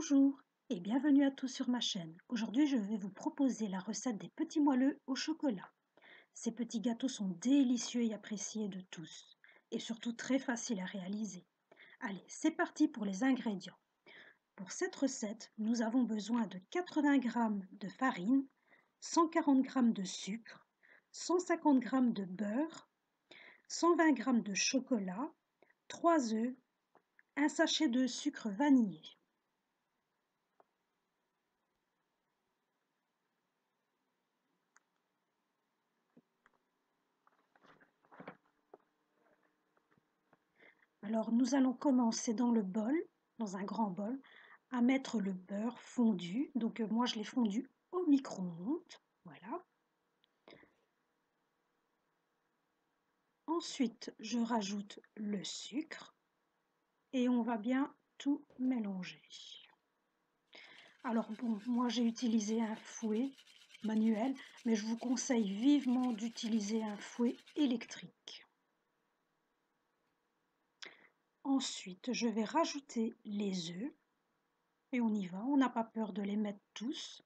Bonjour et bienvenue à tous sur ma chaîne. Aujourd'hui, je vais vous proposer la recette des petits moelleux au chocolat. Ces petits gâteaux sont délicieux et appréciés de tous et surtout très faciles à réaliser. Allez, c'est parti pour les ingrédients. Pour cette recette, nous avons besoin de 80 g de farine, 140 g de sucre, 150 g de beurre, 120 g de chocolat, 3 œufs, un sachet de sucre vanillé. Alors nous allons commencer dans le bol, dans un grand bol, à mettre le beurre fondu. Donc moi je l'ai fondu au micro-ondes, voilà. Ensuite je rajoute le sucre et on va bien tout mélanger. Alors bon, moi j'ai utilisé un fouet manuel, mais je vous conseille vivement d'utiliser un fouet électrique. Ensuite, je vais rajouter les œufs et on y va, on n'a pas peur de les mettre tous.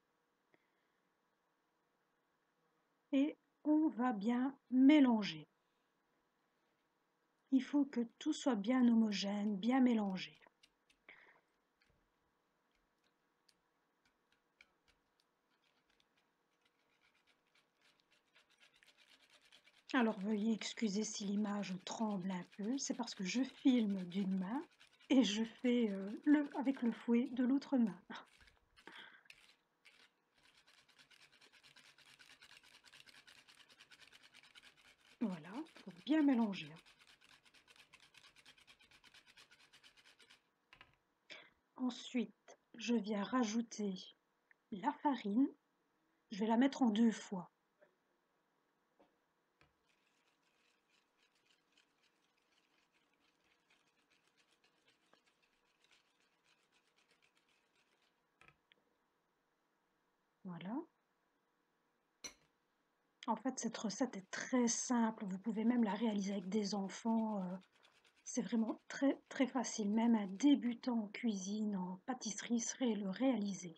Et on va bien mélanger. Il faut que tout soit bien homogène, bien mélangé. Alors veuillez excuser si l'image tremble un peu, c'est parce que je filme d'une main et je fais avec le fouet de l'autre main. Voilà, il faut bien mélanger. Ensuite, je viens rajouter la farine. Je vais la mettre en 2 fois. Voilà. En fait, cette recette est très simple. Vous pouvez même la réaliser avec des enfants. C'est vraiment très très facile. Même un débutant en cuisine, en pâtisserie serait le réaliser.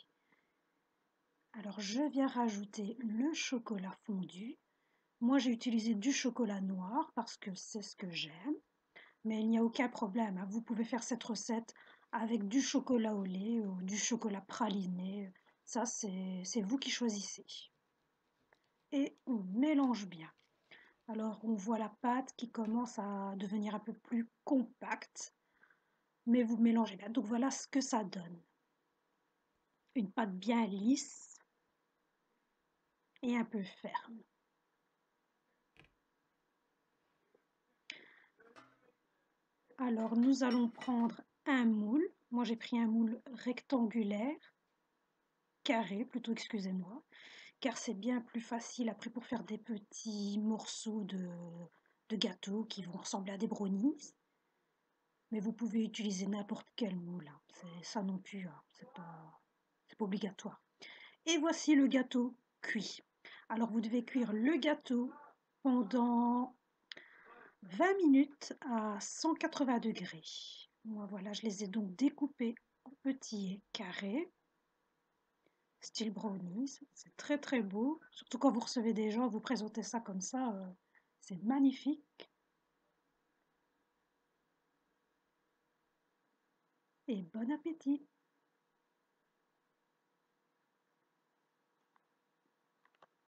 Alors, je viens rajouter le chocolat fondu. Moi, j'ai utilisé du chocolat noir parce que c'est ce que j'aime. Mais il n'y a aucun problème, hein. Vous pouvez faire cette recette avec du chocolat au lait ou du chocolat praliné. Ça, c'est vous qui choisissez. Et on mélange bien. Alors, on voit la pâte qui commence à devenir un peu plus compacte, mais vous mélangez bien. Donc, voilà ce que ça donne. Une pâte bien lisse et un peu ferme. Alors, nous allons prendre un moule. Moi, j'ai pris un moule rectangulaire, carré plutôt, excusez-moi, car c'est bien plus facile après pour faire des petits morceaux de gâteau qui vont ressembler à des brownies. Mais vous pouvez utiliser n'importe quel moule, hein. C'est ça non plus, hein. C'est pas obligatoire. Et voici le gâteau cuit. Alors vous devez cuire le gâteau pendant 20 minutes à 180 degrés. Moi, voilà, je les ai donc découpés en petits carrés, style brownies. C'est très très beau, surtout quand vous recevez des gens, vous présentez ça comme ça, c'est magnifique. Et bon appétit!